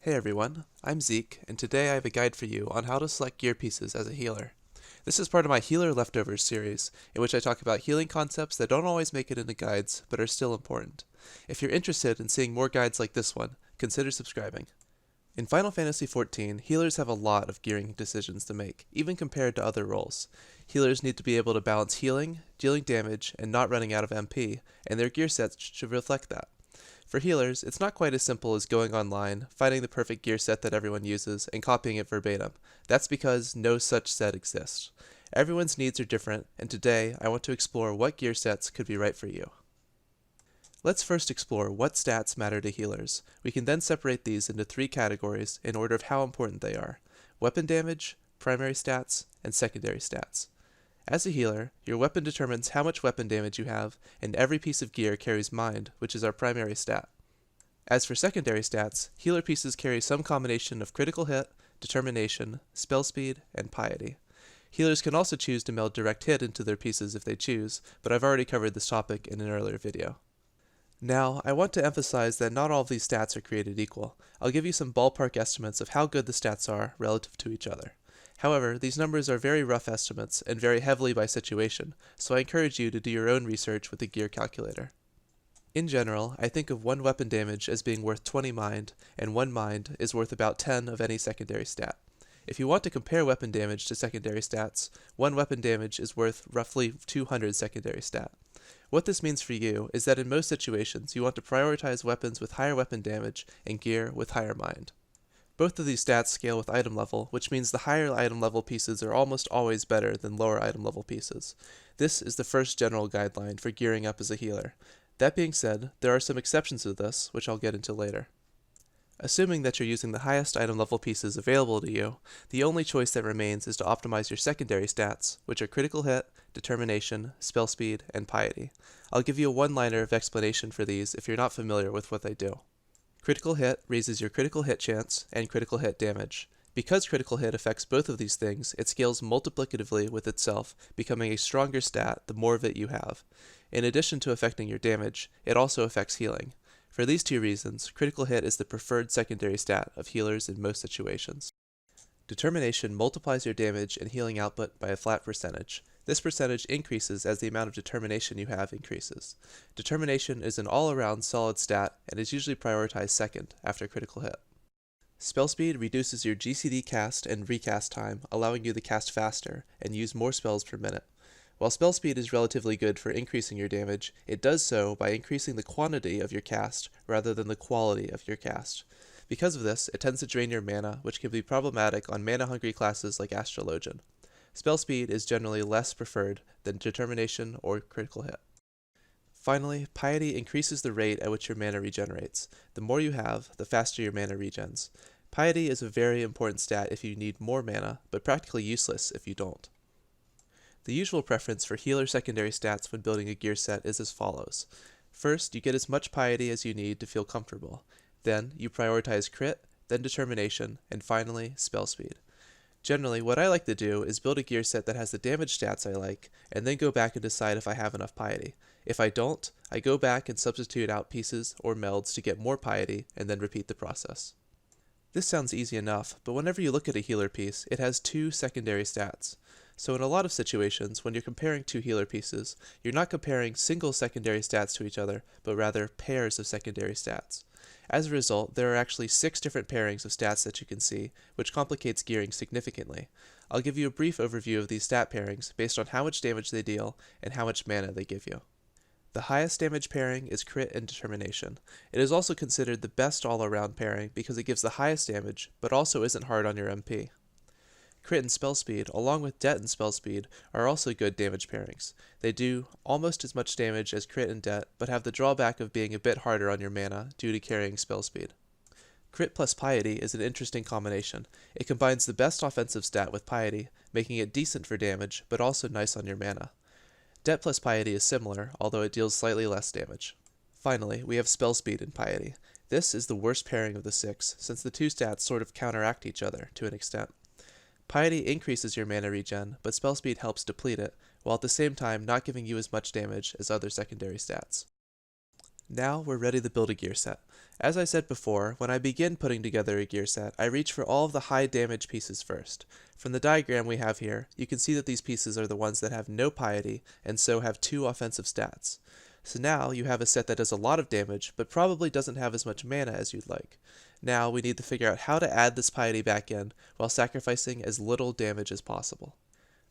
Hey everyone, I'm Zeke, and today I have a guide for you on how to select gear pieces as a healer. This is part of my Healer Leftovers series, in which I talk about healing concepts that don't always make it into guides, but are still important. If you're interested in seeing more guides like this one, consider subscribing. In Final Fantasy XIV, healers have a lot of gearing decisions to make, even compared to other roles. Healers need to be able to balance healing, dealing damage, and not running out of MP, and their gear sets should reflect that. For healers, it's not quite as simple as going online, finding the perfect gear set that everyone uses, and copying it verbatim. That's because no such set exists. Everyone's needs are different, and today I want to explore what gear sets could be right for you. Let's first explore what stats matter to healers. We can then separate these into three categories in order of how important they are: weapon damage, primary stats, and secondary stats. As a healer, your weapon determines how much weapon damage you have, and every piece of gear carries mind, which is our primary stat. As for secondary stats, healer pieces carry some combination of critical hit, determination, spell speed, and piety. Healers can also choose to meld direct hit into their pieces if they choose, but I've already covered this topic in an earlier video. Now, I want to emphasize that not all of these stats are created equal. I'll give you some ballpark estimates of how good the stats are relative to each other. However, these numbers are very rough estimates and vary heavily by situation, so I encourage you to do your own research with the gear calculator. In general, I think of one weapon damage as being worth 20 mind, and 1 mind is worth about 10 of any secondary stat. If you want to compare weapon damage to secondary stats, 1 weapon damage is worth roughly 200 secondary stat. What this means for you is that in most situations you want to prioritize weapons with higher weapon damage and gear with higher mind. Both of these stats scale with item level, which means the higher item level pieces are almost always better than lower item level pieces. This is the first general guideline for gearing up as a healer. That being said, there are some exceptions to this, which I'll get into later. Assuming that you're using the highest item level pieces available to you, the only choice that remains is to optimize your secondary stats, which are critical hit, determination, spell speed, and piety. I'll give you a one-liner of explanation for these if you're not familiar with what they do. Critical hit raises your critical hit chance and critical hit damage. Because critical hit affects both of these things, it scales multiplicatively with itself, becoming a stronger stat the more of it you have. In addition to affecting your damage, it also affects healing. For these two reasons, critical hit is the preferred secondary stat of healers in most situations. Determination multiplies your damage and healing output by a flat percentage. This percentage increases as the amount of determination you have increases. Determination is an all-around solid stat and is usually prioritized second after critical hit. Spell speed reduces your GCD cast and recast time, allowing you to cast faster and use more spells per minute. While spell speed is relatively good for increasing your damage, it does so by increasing the quantity of your cast rather than the quality of your cast. Because of this, it tends to drain your mana, which can be problematic on mana-hungry classes like Astrologian. Spell speed is generally less preferred than determination or critical hit. Finally, piety increases the rate at which your mana regenerates. The more you have, the faster your mana regens. Piety is a very important stat if you need more mana, but practically useless if you don't. The usual preference for healer secondary stats when building a gear set is as follows. First, you get as much piety as you need to feel comfortable. Then, you prioritize crit, then determination, and finally, spell speed. Generally, what I like to do is build a gear set that has the damage stats I like, and then go back and decide if I have enough piety. If I don't, I go back and substitute out pieces or melds to get more piety, and then repeat the process. This sounds easy enough, but whenever you look at a healer piece, it has two secondary stats. So in a lot of situations, when you're comparing two healer pieces, you're not comparing single secondary stats to each other, but rather pairs of secondary stats. As a result, there are actually 6 different pairings of stats that you can see, which complicates gearing significantly. I'll give you a brief overview of these stat pairings based on how much damage they deal and how much mana they give you. The highest damage pairing is crit and determination. It is also considered the best all-around pairing because it gives the highest damage, but also isn't hard on your MP. Crit and spell speed, along with det and spell speed, are also good damage pairings. They do almost as much damage as crit and det, but have the drawback of being a bit harder on your mana due to carrying spell speed. Crit plus piety is an interesting combination. It combines the best offensive stat with piety, making it decent for damage, but also nice on your mana. Det plus piety is similar, although it deals slightly less damage. Finally, we have spell speed and piety. This is the worst pairing of the 6, since the two stats sort of counteract each other to an extent. Piety increases your mana regen, but spell speed helps deplete it, while at the same time not giving you as much damage as other secondary stats. Now we're ready to build a gear set. As I said before, when I begin putting together a gear set, I reach for all of the high damage pieces first. From the diagram we have here, you can see that these pieces are the ones that have no piety and so have 2 offensive stats. So now you have a set that does a lot of damage, but probably doesn't have as much mana as you'd like. Now we need to figure out how to add this piety back in while sacrificing as little damage as possible.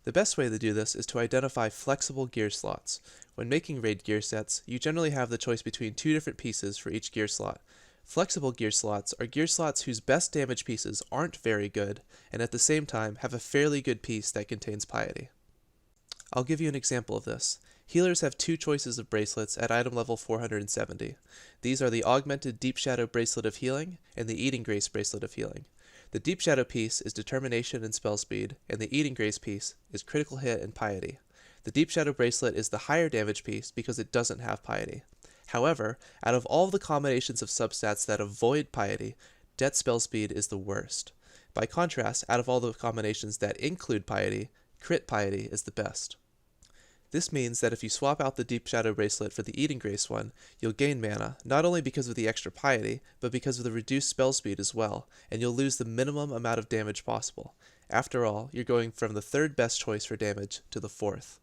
The best way to do this is to identify flexible gear slots. When making raid gear sets, you generally have the choice between 2 different pieces for each gear slot. Flexible gear slots are gear slots whose best damage pieces aren't very good, and at the same time have a fairly good piece that contains piety. I'll give you an example of this. Healers have 2 choices of bracelets at item level 470. These are the Augmented Deep Shadow Bracelet of Healing and the Eating Grace Bracelet of Healing. The Deep Shadow piece is Determination and Spell Speed, and the Eating Grace piece is Critical Hit and Piety. The Deep Shadow Bracelet is the higher damage piece because it doesn't have piety. However, out of all the combinations of substats that avoid piety, Death Spell Speed is the worst. By contrast, out of all the combinations that include piety, Crit Piety is the best. This means that if you swap out the Deep Shadow Bracelet for the Eating Grace one, you'll gain mana, not only because of the extra piety, but because of the reduced spell speed as well, and you'll lose the minimum amount of damage possible. After all, you're going from the 3rd best choice for damage to the 4th.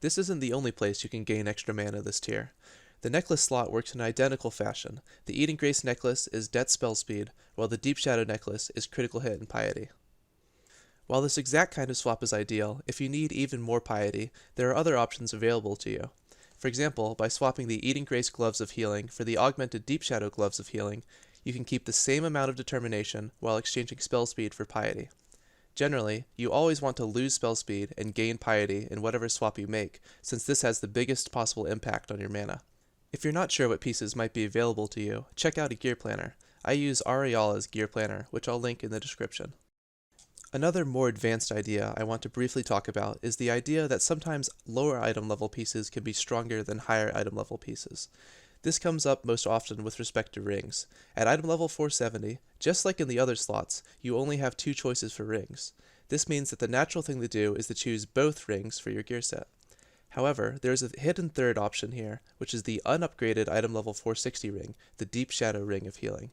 This isn't the only place you can gain extra mana this tier. The necklace slot works in an identical fashion. The Eating Grace necklace is Death Spell Speed, while the Deep Shadow necklace is Critical Hit and Piety. While this exact kind of swap is ideal, if you need even more piety, there are other options available to you. For example, by swapping the Eating Grace Gloves of Healing for the Augmented Deep Shadow Gloves of Healing, you can keep the same amount of determination while exchanging spell speed for piety. Generally, you always want to lose spell speed and gain piety in whatever swap you make, since this has the biggest possible impact on your mana. If you're not sure what pieces might be available to you, check out a gear planner. I use Ariala's gear planner, which I'll link in the description. Another more advanced idea I want to briefly talk about is the idea that sometimes lower item level pieces can be stronger than higher item level pieces. This comes up most often with respect to rings. At item level 470, just like in the other slots, you only have 2 choices for rings. This means that the natural thing to do is to choose both rings for your gear set. However, there is a hidden 3rd option here, which is the unupgraded item level 460 ring, the Deep Shadow Ring of Healing.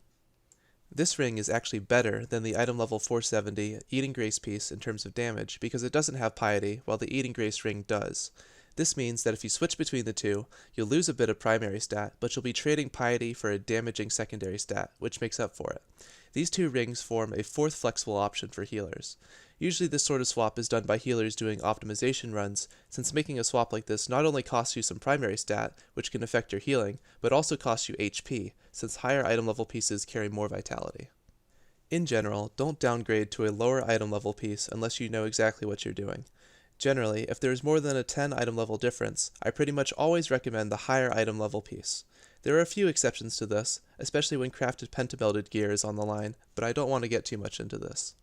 This ring is actually better than the item level 470 Eating Grace piece in terms of damage because it doesn't have piety while the Eating Grace ring does. This means that if you switch between the 2, you'll lose a bit of primary stat, but you'll be trading piety for a damaging secondary stat, which makes up for it. These 2 rings form a 4th flexible option for healers. Usually this sort of swap is done by healers doing optimization runs, since making a swap like this not only costs you some primary stat, which can affect your healing, but also costs you HP, since higher item level pieces carry more vitality. In general, don't downgrade to a lower item level piece unless you know exactly what you're doing. Generally, if there is more than a 10 item level difference, I pretty much always recommend the higher item level piece. There are a few exceptions to this, especially when crafted pentamelted gear is on the line, but I don't want to get too much into this.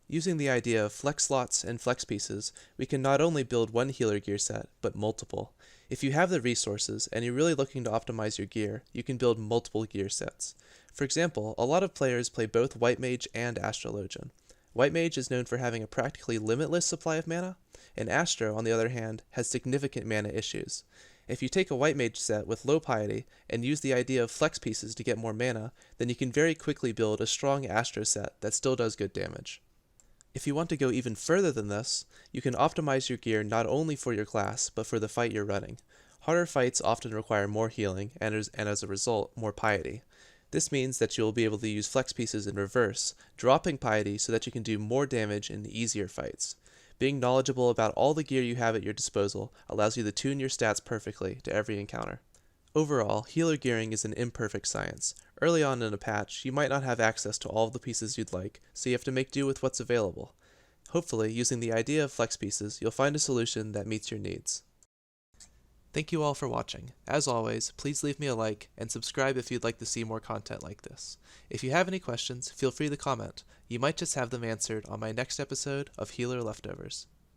Using the idea of flex slots and flex pieces, we can not only build one healer gear set, but multiple. If you have the resources and you're really looking to optimize your gear, you can build multiple gear sets. For example, a lot of players play both White Mage and Astrologian. White Mage is known for having a practically limitless supply of mana, and Astro, on the other hand, has significant mana issues. If you take a White Mage set with low piety and use the idea of flex pieces to get more mana, then you can very quickly build a strong Astro set that still does good damage. If you want to go even further than this, you can optimize your gear not only for your class, but for the fight you're running. Harder fights often require more healing, and as a result, more piety. This means that you'll be able to use flex pieces in reverse, dropping piety so that you can do more damage in easier fights. Being knowledgeable about all the gear you have at your disposal allows you to tune your stats perfectly to every encounter. Overall, healer gearing is an imperfect science. Early on in a patch, you might not have access to all of the pieces you'd like, so you have to make do with what's available. Hopefully, using the idea of flex pieces, you'll find a solution that meets your needs. Thank you all for watching. As always, please leave me a like and subscribe if you'd like to see more content like this. If you have any questions, feel free to comment. You might just have them answered on my next episode of Healer Leftovers.